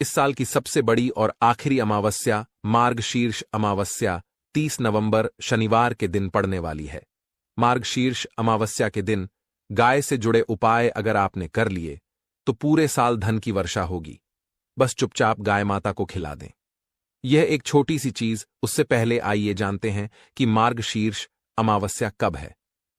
इस साल की सबसे बड़ी और आखिरी अमावस्या मार्गशीर्ष अमावस्या 30 नवंबर शनिवार के दिन पड़ने वाली है। मार्गशीर्ष अमावस्या के दिन गाय से जुड़े उपाय अगर आपने कर लिए तो पूरे साल धन की वर्षा होगी। बस चुपचाप गाय माता को खिला दें। यह एक छोटी सी चीज। उससे पहले आइए जानते हैं कि मार्गशीर्ष अमावस्या कब है।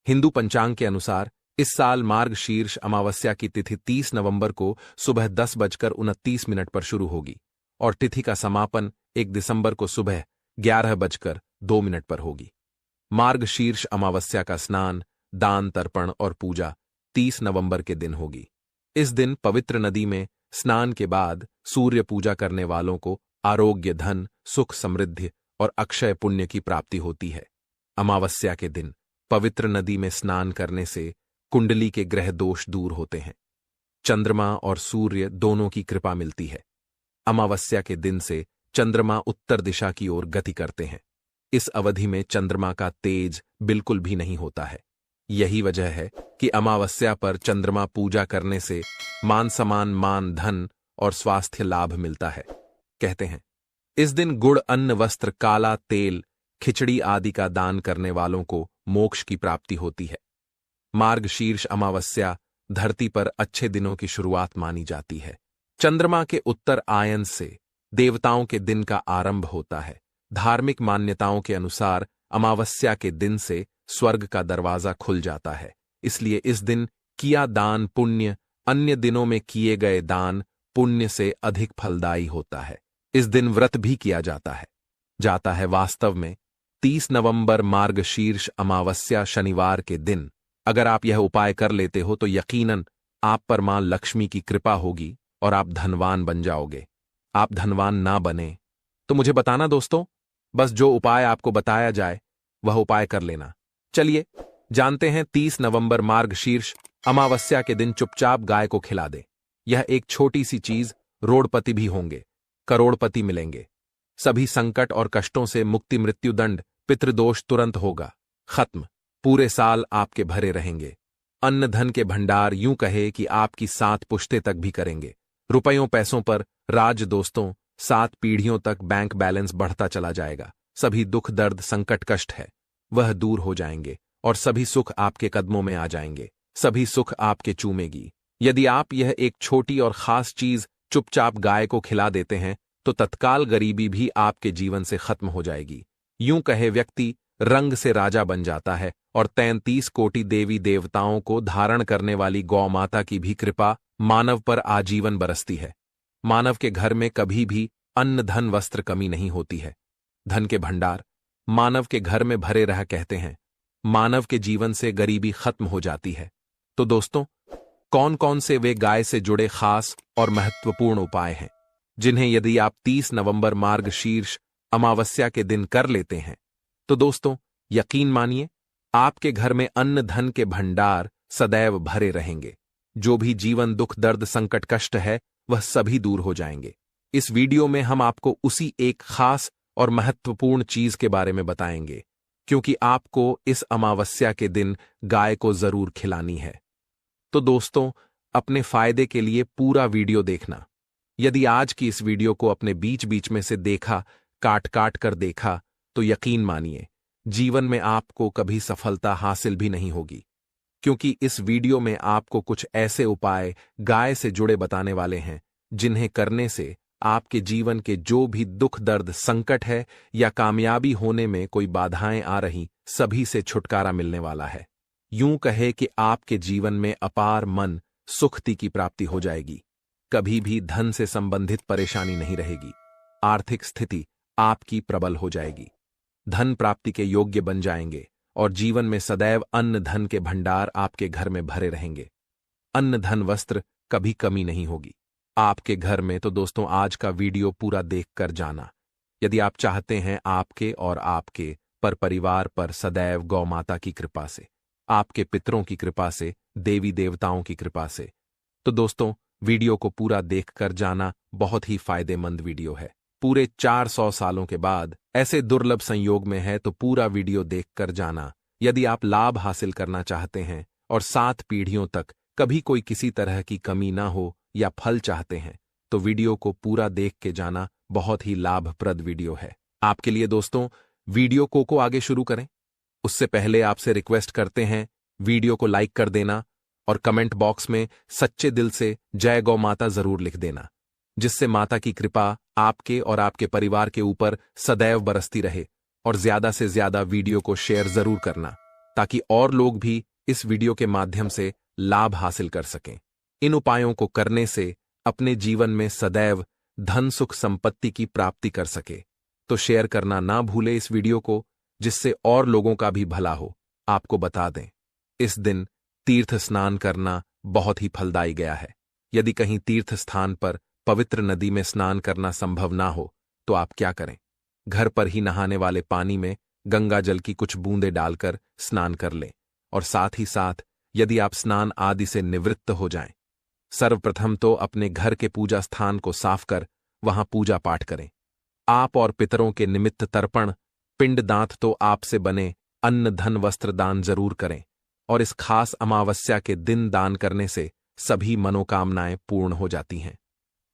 हिंदू पंचांग के अनुसार इस साल मार्गशीर्ष अमावस्या की तिथि 30 नवंबर को सुबह 10:29 पर शुरू होगी और तिथि का समापन 1 दिसंबर को सुबह 11:02 पर होगी। मार्गशीर्ष अमावस्या का स्नान, दान, तर्पण और पूजा 30 नवंबर के दिन होगी। इस दिन पवित्र नदी में स्नान के बाद सूर्य पूजा करने वालों को आरोग्य, धन, सुख, समृद्धि और अक्षय पुण्य की प्राप्ति होती है। अमावस्या के दिन पवित्र नदी में स्नान करने से कुंडली के ग्रह दोष दूर होते हैं। चंद्रमा और सूर्य दोनों की कृपा मिलती है। अमावस्या के दिन से चंद्रमा उत्तर दिशा की ओर गति करते हैं। इस अवधि में चंद्रमा का तेज बिल्कुल भी नहीं होता है। यही वजह है कि अमावस्या पर चंद्रमा पूजा करने से मान सम्मान, मान, धन और स्वास्थ्य लाभ मिलता है। कहते हैं इस दिन गुड़, अन्न, वस्त्र, काला तेल, खिचड़ी आदि का दान करने वालों को मोक्ष की प्राप्ति होती है। मार्गशीर्ष अमावस्या धरती पर अच्छे दिनों की शुरुआत मानी जाती है। चंद्रमा के उत्तर आयन से देवताओं के दिन का आरंभ होता है। धार्मिक मान्यताओं के अनुसार अमावस्या के दिन से स्वर्ग का दरवाजा खुल जाता है। इसलिए इस दिन किया दान पुण्य अन्य दिनों में किए गए दान पुण्य से अधिक फलदायी होता है। इस दिन व्रत भी किया जाता है। वास्तव में 30 नवंबर मार्गशीर्ष अमावस्या शनिवार के दिन अगर आप यह उपाय कर लेते हो तो यकीनन आप पर मां लक्ष्मी की कृपा होगी और आप धनवान बन जाओगे। आप धनवान ना बने तो मुझे बताना दोस्तों। बस जो उपाय आपको बताया जाए वह उपाय कर लेना। चलिए जानते हैं 30 नवंबर मार्गशीर्ष अमावस्या के दिन चुपचाप गाय को खिला दे। यह एक छोटी सी चीज, रोड़पति भी होंगे, करोड़पति मिलेंगे। सभी संकट और कष्टों से मुक्ति, मृत्युदंड, पितृदोष तुरंत होगा खत्म। पूरे साल आपके भरे रहेंगे। अन्न धन के भंडार यूं कहे कि आपकी 7 पुश्ते तक भी करेंगे। रुपयों पैसों पर राज दोस्तों, 7 पीढ़ियों तक बैंक बैलेंस बढ़ता चला जाएगा। सभी दुख, दर्द, संकट, कष्ट है वह दूर हो जाएंगे और सभी सुख आपके कदमों में आ जाएंगे। सभी सुख आपके चूमेगी। यदि आप यह एक छोटी और खास चीज चुपचाप गाय को खिला देते हैं तो तत्काल गरीबी भी आपके जीवन से खत्म हो जाएगी। यूं कहे व्यक्ति रंग से राजा बन जाता है और 33 कोटि देवी देवताओं को धारण करने वाली गौ माता की भी कृपा मानव पर आजीवन बरसती है। मानव के घर में कभी भी अन्न, धन, वस्त्र कमी नहीं होती है। धन के भंडार मानव के घर में भरे रह कहते हैं मानव के जीवन से गरीबी खत्म हो जाती है। तो दोस्तों, कौन कौन से वे गाय से जुड़े खास और महत्वपूर्ण उपाय हैं जिन्हें यदि आप 30 नवंबर मार्गशीर्ष अमावस्या के दिन कर लेते हैं तो दोस्तों यकीन मानिए आपके घर में अन्न धन के भंडार सदैव भरे रहेंगे। जो भी जीवन दुख, दर्द, संकट, कष्ट है वह सभी दूर हो जाएंगे। इस वीडियो में हम आपको उसी एक खास और महत्वपूर्ण चीज के बारे में बताएंगे क्योंकि आपको इस अमावस्या के दिन गाय को जरूर खिलानी है। तो दोस्तों, अपने फायदे के लिए पूरा वीडियो देखना। यदि आज की इस वीडियो को अपने बीच बीच में से देखा, काट काट कर देखा तो यकीन मानिए जीवन में आपको कभी सफलता हासिल भी नहीं होगी क्योंकि इस वीडियो में आपको कुछ ऐसे उपाय गाय से जुड़े बताने वाले हैं जिन्हें करने से आपके जीवन के जो भी दुख, दर्द, संकट है या कामयाबी होने में कोई बाधाएं आ रही सभी से छुटकारा मिलने वाला है। यूं कहे कि आपके जीवन में अपार मन सुखती की प्राप्ति हो जाएगी। कभी भी धन से संबंधित परेशानी नहीं रहेगी। आर्थिक स्थिति आपकी प्रबल हो जाएगी। धन प्राप्ति के योग्य बन जाएंगे और जीवन में सदैव अन्न धन के भंडार आपके घर में भरे रहेंगे। अन्न धन वस्त्र कभी कमी नहीं होगी आपके घर में। तो दोस्तों, आज का वीडियो पूरा देखकर जाना। यदि आप चाहते हैं आपके और आपके पर परिवार पर सदैव गौ माता की कृपा से, आपके पितरों की कृपा से, देवी देवताओं की कृपा से, तो दोस्तों वीडियो को पूरा देखकर जाना। बहुत ही फायदेमंद वीडियो है। पूरे 400 सालों के बाद ऐसे दुर्लभ संयोग में है तो पूरा वीडियो देखकर जाना। यदि आप लाभ हासिल करना चाहते हैं और 7 पीढ़ियों तक कभी कोई किसी तरह की कमी ना हो या फल चाहते हैं तो वीडियो को पूरा देख के जाना, बहुत ही लाभप्रद वीडियो है आपके लिए। दोस्तों, वीडियो को आगे शुरू करें उससे पहले आपसे रिक्वेस्ट करते हैं वीडियो को लाइक कर देना और कमेंट बॉक्स में सच्चे दिल से जय गौ माता जरूर लिख देना, जिससे माता की कृपा आपके और आपके परिवार के ऊपर सदैव बरसती रहे। और ज्यादा से ज्यादा वीडियो को शेयर जरूर करना ताकि और लोग भी इस वीडियो के माध्यम से लाभ हासिल कर सकें। इन उपायों को करने से अपने जीवन में सदैव धन सुख संपत्ति की प्राप्ति कर सके। तो शेयर करना ना भूले इस वीडियो को, जिससे और लोगों का भी भला हो। आपको बता दें, इस दिन तीर्थ स्नान करना बहुत ही फलदायी गया है। यदि कहीं तीर्थ स्थान पर पवित्र नदी में स्नान करना संभव ना हो तो आप क्या करें, घर पर ही नहाने वाले पानी में गंगा जल की कुछ बूंदें डालकर स्नान कर लें। और साथ ही साथ यदि आप स्नान आदि से निवृत्त हो जाएं, सर्वप्रथम तो अपने घर के पूजा स्थान को साफ कर वहां पूजा पाठ करें। आप और पितरों के निमित्त तर्पण, पिंड दांत तो आपसे बने अन्न धन वस्त्र दान जरूर करें। और इस खास अमावस्या के दिन दान करने से सभी मनोकामनाएं पूर्ण हो जाती हैं।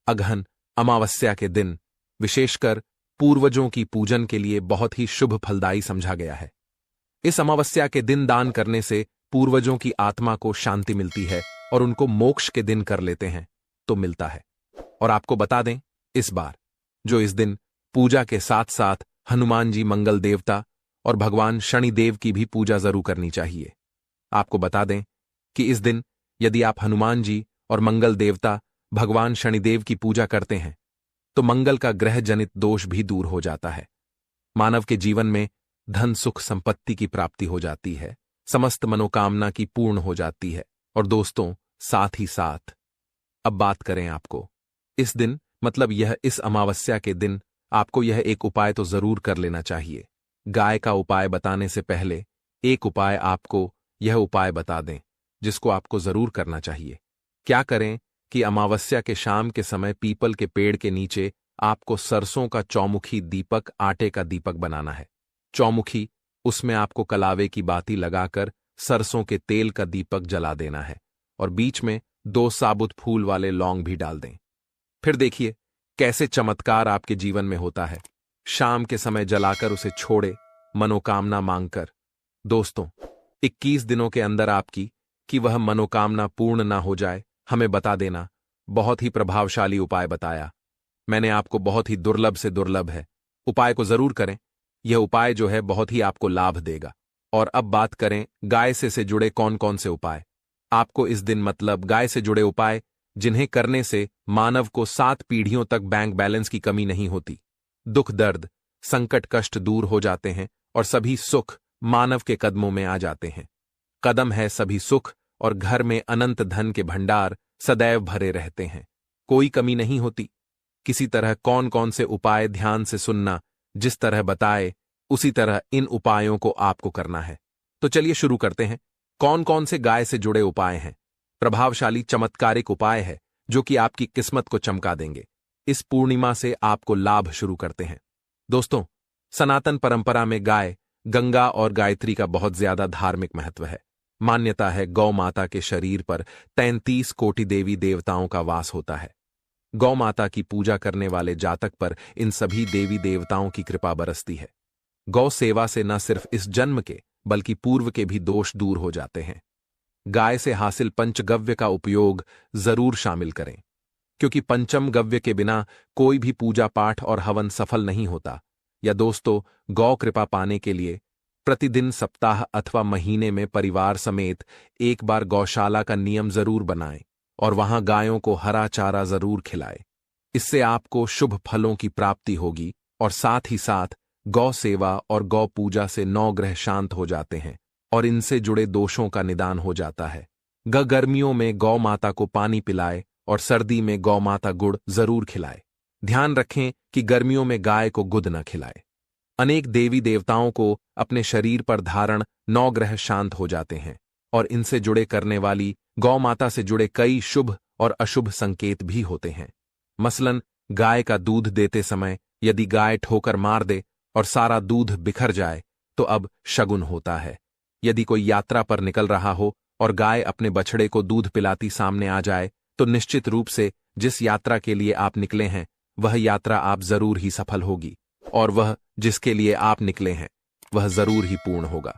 अगहन अमावस्या के दिन विशेषकर पूर्वजों की पूजन के लिए बहुत ही शुभ फलदायी समझा गया है। इस अमावस्या के दिन दान करने से पूर्वजों की आत्मा को शांति मिलती है और उनको मोक्ष के दिन कर लेते हैं तो मिलता है। और आपको बता दें, इस बार जो इस दिन पूजा के साथ साथ हनुमान जी मंगल देवता और भगवान शनिदेव की भी पूजा जरूर करनी चाहिए। आपको बता दें कि इस दिन यदि आप हनुमान जी और मंगल देवता भगवान शनिदेव की पूजा करते हैं तो मंगल का ग्रह जनित दोष भी दूर हो जाता है। मानव के जीवन में धन सुख संपत्ति की प्राप्ति हो जाती है, समस्त मनोकामना की पूर्ण हो जाती है। और दोस्तों, साथ ही साथ अब बात करें आपको इस दिन, मतलब यह इस अमावस्या के दिन आपको यह एक उपाय तो जरूर कर लेना चाहिए। गाय का उपाय बताने से पहले एक उपाय आपको यह उपाय बता दें जिसको आपको जरूर करना चाहिए। क्या करें कि अमावस्या के शाम के समय पीपल के पेड़ के नीचे आपको सरसों का चौमुखी दीपक, आटे का दीपक बनाना है। चौमुखी, उसमें आपको कलावे की बाती लगाकर सरसों के तेल का दीपक जला देना है और बीच में 2 साबुत फूल वाले लौंग भी डाल दें। फिर देखिए कैसे चमत्कार आपके जीवन में होता है। शाम के समय जलाकर उसे छोड़े, मनोकामना मांगकर। दोस्तों, 21 दिनों के अंदर आपकी कि वह मनोकामना पूर्ण ना हो जाए, हमें बता देना। बहुत ही प्रभावशाली उपाय बताया मैंने आपको, बहुत ही दुर्लभ से दुर्लभ है। उपाय को जरूर करें, यह उपाय जो है बहुत ही आपको लाभ देगा। और अब बात करें गाय से जुड़े कौन कौन से उपाय आपको इस दिन, मतलब गाय से जुड़े उपाय जिन्हें करने से मानव को 7 पीढ़ियों तक बैंक बैलेंस की कमी नहीं होती, दुख दर्द संकट कष्ट दूर हो जाते हैं और सभी सुख मानव के कदमों में आ जाते हैं। कदम है सभी सुख और घर में अनंत धन के भंडार सदैव भरे रहते हैं, कोई कमी नहीं होती। किसी तरह कौन कौन से उपाय ध्यान से सुनना, जिस तरह बताए उसी तरह इन उपायों को आपको करना है। तो चलिए शुरू करते हैं। कौन कौन से गाय से जुड़े उपाय हैं? प्रभावशाली चमत्कारिक उपाय है जो कि आपकी किस्मत को चमका देंगे। इस पूर्णिमा से आपको लाभ शुरू करते हैं। दोस्तों, सनातन परंपरा में गाय, गंगा और गायत्री का बहुत ज्यादा धार्मिक महत्व है। मान्यता है गौ माता के शरीर पर 33 कोटि देवी देवताओं का वास होता है। गौ माता की पूजा करने वाले जातक पर इन सभी देवी देवताओं की कृपा बरसती है। गौ सेवा से न सिर्फ इस जन्म के बल्कि पूर्व के भी दोष दूर हो जाते हैं। गाय से हासिल पंचगव्य का उपयोग जरूर शामिल करें, क्योंकि पंचम गव्य के बिना कोई भी पूजा पाठ और हवन सफल नहीं होता। या दोस्तों, गौ कृपा पाने के लिए प्रतिदिन, सप्ताह अथवा महीने में परिवार समेत एक बार गौशाला का नियम जरूर बनाएं और वहां गायों को हरा चारा जरूर खिलाएं। इससे आपको शुभ फलों की प्राप्ति होगी और साथ ही साथ गौ सेवा और गौ पूजा से 9 ग्रह शांत हो जाते हैं और इनसे जुड़े दोषों का निदान हो जाता है। गर्मियों में गौ माता को पानी पिलाए और सर्दी में गौ माता गुड़ जरूर खिलाए। ध्यान रखें कि गर्मियों में गाय को गुद न खिलाए। अनेक देवी देवताओं को अपने शरीर पर धारण 9 ग्रह शांत हो जाते हैं और इनसे जुड़े करने वाली गौ माता से जुड़े कई शुभ और अशुभ संकेत भी होते हैं। मसलन, गाय का दूध देते समय यदि गाय ठोकर मार दे और सारा दूध बिखर जाए तो अब शगुन होता है। यदि कोई यात्रा पर निकल रहा हो और गाय अपने बछड़े को दूध पिलाती सामने आ जाए तो निश्चित रूप से जिस यात्रा के लिए आप निकले हैं वह यात्रा आप जरूर ही सफल होगी, और वह जिसके लिए आप निकले हैं वह जरूर ही पूर्ण होगा।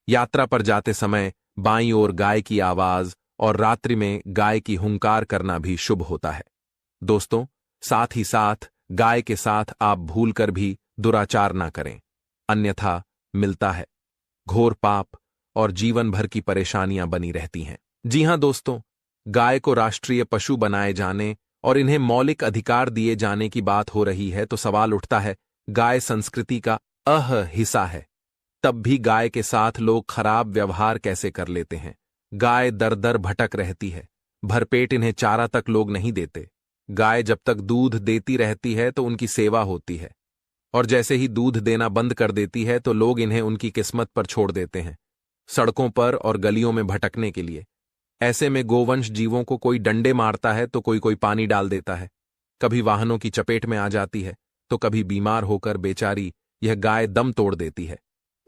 यात्रा पर जाते समय बाईं ओर गाय की आवाज और रात्रि में गाय की हुंकार करना भी शुभ होता है। दोस्तों, साथ ही साथ गाय के साथ आप भूलकर भी दुराचार ना करें, अन्यथा मिलता है घोर पाप और जीवन भर की परेशानियां बनी रहती हैं। जी हां दोस्तों, गाय को राष्ट्रीय पशु बनाए जाने और इन्हें मौलिक अधिकार दिए जाने की बात हो रही है तो सवाल उठता है, गाय संस्कृति का हिस्सा है, तब भी गाय के साथ लोग खराब व्यवहार कैसे कर लेते हैं। गाय दर दर भटक रहती है, भरपेट इन्हें चारा तक लोग नहीं देते। गाय जब तक दूध देती रहती है तो उनकी सेवा होती है, और जैसे ही दूध देना बंद कर देती है तो लोग इन्हें उनकी किस्मत पर छोड़ देते हैं, सड़कों पर और गलियों में भटकने के लिए। ऐसे में गोवंश जीवों को कोई डंडे मारता है तो कोई कोई पानी डाल देता है, कभी वाहनों की चपेट में आ जाती है तो कभी बीमार होकर बेचारी यह गाय दम तोड़ देती है।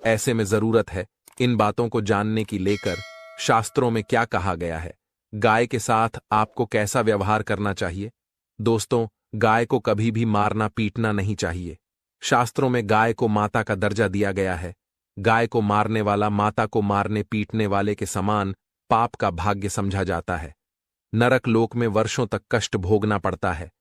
ऐसे में जरूरत है इन बातों को जानने की लेकर शास्त्रों में क्या कहा गया है, गाय के साथ आपको कैसा व्यवहार करना चाहिए। दोस्तों, गाय को कभी भी मारना पीटना नहीं चाहिए। शास्त्रों में गाय को माता का दर्जा दिया गया है। गाय को मारने वाला माता को मारने पीटने वाले के समान पाप का भाग्य समझा जाता है। नरक लोक में वर्षों तक कष्ट भोगना पड़ता है,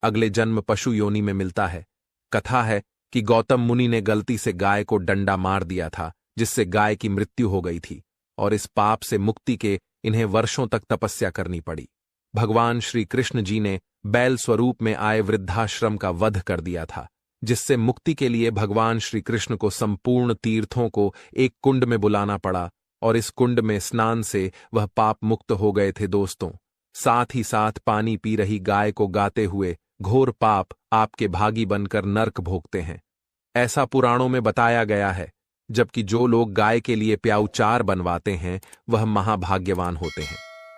अगले जन्म पशु योनि में मिलता है। कथा है कि गौतम मुनि ने गलती से गाय को डंडा मार दिया था, जिससे गाय की मृत्यु हो गई थी, और इस पाप से मुक्ति के इन्हें वर्षों तक तपस्या करनी पड़ी। भगवान श्री कृष्ण जी ने बैल स्वरूप में आए वृद्धाश्रम का वध कर दिया था, जिससे मुक्ति के लिए भगवान श्री कृष्ण को संपूर्ण तीर्थों को एक कुंड में बुलाना पड़ा, और इस कुंड में स्नान से वह पाप मुक्त हो गए थे। दोस्तों, साथ ही साथ पानी पी रही गाय को गाते हुए घोर पाप आपके भागी बनकर नर्क भोगते हैं, ऐसा पुराणों में बताया गया है। जबकि जो लोग गाय के लिए प्याऊचार बनवाते हैं वह महाभाग्यवान होते हैं।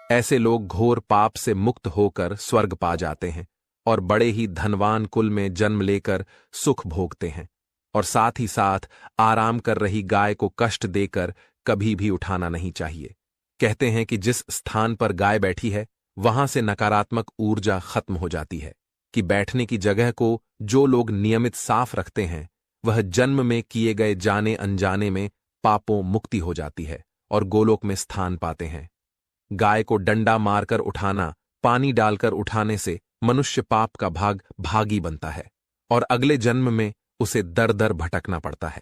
ऐसे लोग घोर पाप से मुक्त होकर स्वर्ग पा जाते हैं और बड़े ही धनवान कुल में जन्म लेकर सुख भोगते हैं। और साथ ही साथ आराम कर रही गाय को कष्ट देकर कभी भी उठाना नहीं चाहिए। कहते हैं कि जिस स्थान पर गाय बैठी है वहां से नकारात्मक ऊर्जा खत्म हो जाती है, कि बैठने की जगह को जो लोग नियमित साफ रखते हैं वह जन्म में किए गए जाने अनजाने में पापों मुक्ति हो जाती है और गोलोक में स्थान पाते हैं। गाय को डंडा मारकर उठाना, पानी डालकर उठाने से मनुष्य पाप का भागी बनता है और अगले जन्म में उसे दर दर भटकना पड़ता है।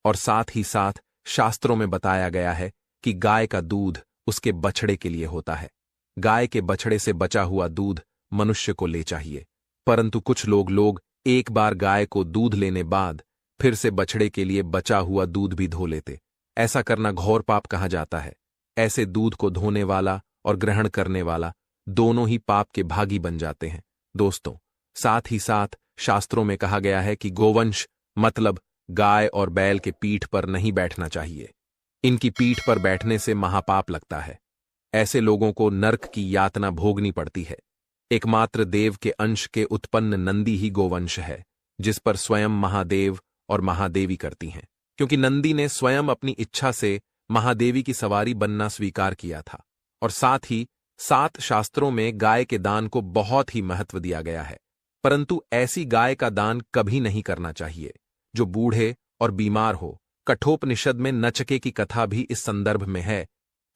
और साथ ही साथ शास्त्रों में बताया गया है कि गाय का दूध उसके बछड़े के लिए होता है। गाय के बछड़े से बचा हुआ दूध मनुष्य को ले चाहिए, परंतु कुछ लोग एक बार गाय को दूध लेने बाद फिर से बछड़े के लिए बचा हुआ दूध भी धो लेते। ऐसा करना घोर पाप कहा जाता है। ऐसे दूध को धोने वाला और ग्रहण करने वाला दोनों ही पाप के भागी बन जाते हैं। दोस्तों, साथ ही साथ शास्त्रों में कहा गया है कि गोवंश मतलब गाय और बैल के पीठ पर नहीं बैठना चाहिए। इनकी पीठ पर बैठने से महापाप लगता है। ऐसे लोगों को नर्क की यातना भोगनी पड़ती है। एकमात्र देव के अंश के उत्पन्न नंदी ही गोवंश है, जिस पर स्वयं महादेव और महादेवी करती हैं, क्योंकि नंदी ने स्वयं अपनी इच्छा से महादेवी की सवारी बनना स्वीकार किया था। और साथ ही सात शास्त्रों में गाय के दान को बहुत ही महत्व दिया गया है, परंतु ऐसी गाय का दान कभी नहीं करना चाहिए जो बूढ़े और बीमार हो। कठोपनिषद में नचके की कथा भी इस संदर्भ में है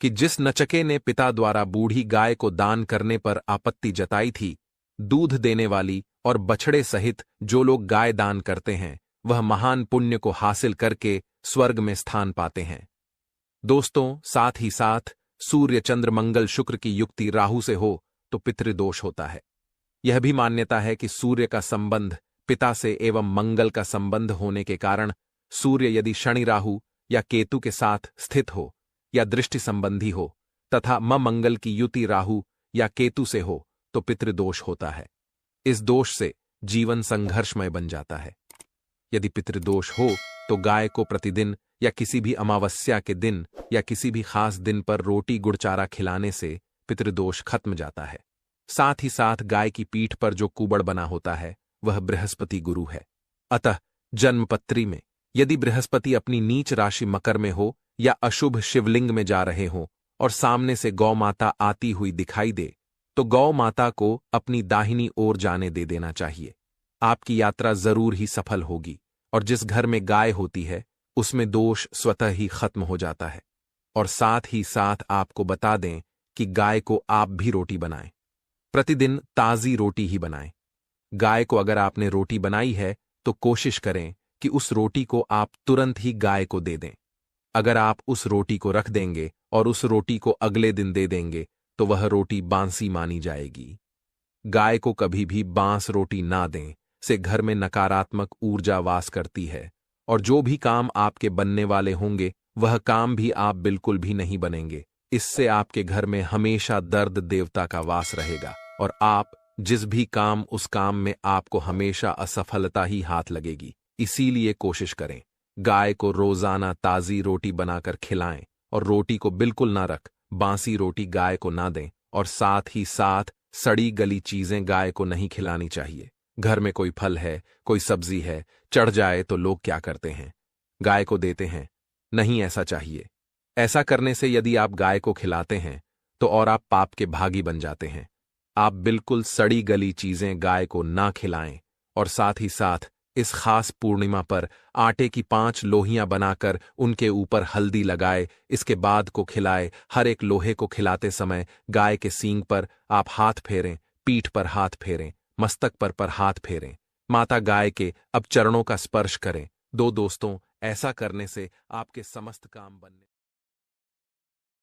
कि जिस नचके ने पिता द्वारा बूढ़ी गाय को दान करने पर आपत्ति जताई थी, दूध देने वाली और बछड़े सहित जो लोग गाय दान करते हैं वह महान पुण्य को हासिल करके स्वर्ग में स्थान पाते हैं। दोस्तों, साथ ही साथ सूर्य चंद्र मंगल शुक्र की युक्ति राहु से हो तो पितृदोष होता है। यह भी मान्यता है कि सूर्य का संबंध पिता से एवं मंगल का संबंध होने के कारण सूर्य यदि शनि राहु या केतु के साथ स्थित हो या दृष्टि संबंधी हो तथा मंगल की युति राहु या केतु से हो तो पितृदोष होता है। इस दोष से जीवन संघर्षमय बन जाता है। यदि पितृदोष हो तो गाय को प्रतिदिन या किसी भी अमावस्या के दिन या किसी भी खास दिन पर रोटी गुड़चारा खिलाने से पितृदोष खत्म जाता है। साथ ही साथ गाय की पीठ पर जो कुबड़ बना होता है वह बृहस्पति गुरु है। अतः जन्मपत्री में यदि बृहस्पति अपनी नीच राशि मकर में हो या अशुभ शिवलिंग में जा रहे हो और सामने से गौ माता आती हुई दिखाई दे तो गौ माता को अपनी दाहिनी ओर जाने दे देना चाहिए। आपकी यात्रा जरूर ही सफल होगी और जिस घर में गाय होती है उसमें दोष स्वतः ही खत्म हो जाता है। और साथ ही साथ आपको बता दें कि गाय को आप भी रोटी बनाएं। प्रतिदिन ताज़ी रोटी ही बनाएं। गाय को अगर आपने रोटी बनाई है तो कोशिश करें कि उस रोटी को आप तुरंत ही गाय को दे दें। अगर आप उस रोटी को रख देंगे और उस रोटी को अगले दिन दे देंगे तो वह रोटी बांसी मानी जाएगी। गाय को कभी भी बांस रोटी ना दें, से घर में नकारात्मक ऊर्जा वास करती है और जो भी काम आपके बनने वाले होंगे वह काम भी आप बिल्कुल भी नहीं बनेंगे। इससे आपके घर में हमेशा दर्द देवता का वास रहेगा और आप जिस भी काम उस काम में आपको हमेशा असफलता ही हाथ लगेगी। इसीलिए कोशिश करें गाय को रोजाना ताज़ी रोटी बनाकर खिलाएं और रोटी को बिल्कुल ना रख बांसी रोटी गाय को ना दें और साथ ही साथ सड़ी गली चीजें गाय को नहीं खिलानी चाहिए। घर में कोई फल है, कोई सब्जी है, चढ़ जाए तो लोग क्या करते हैं, गाय को देते हैं। नहीं ऐसा चाहिए। ऐसा करने से यदि आप गाय को खिलाते हैं तो और आप पाप के भागी बन जाते हैं। आप बिल्कुल सड़ी गली चीजें गाय को ना खिलाएं और साथ ही साथ इस खास पूर्णिमा पर आटे की 5 लोहियां बनाकर उनके ऊपर हल्दी लगाए, इसके बाद को खिलाए। हर एक लोहे को खिलाते समय गाय के सींग पर आप हाथ फेरें, पीठ पर हाथ फेरें, मस्तक पर हाथ फेरें। माता गाय के अब चरणों का स्पर्श करें। दोस्तों, ऐसा करने से आपके समस्त काम बनने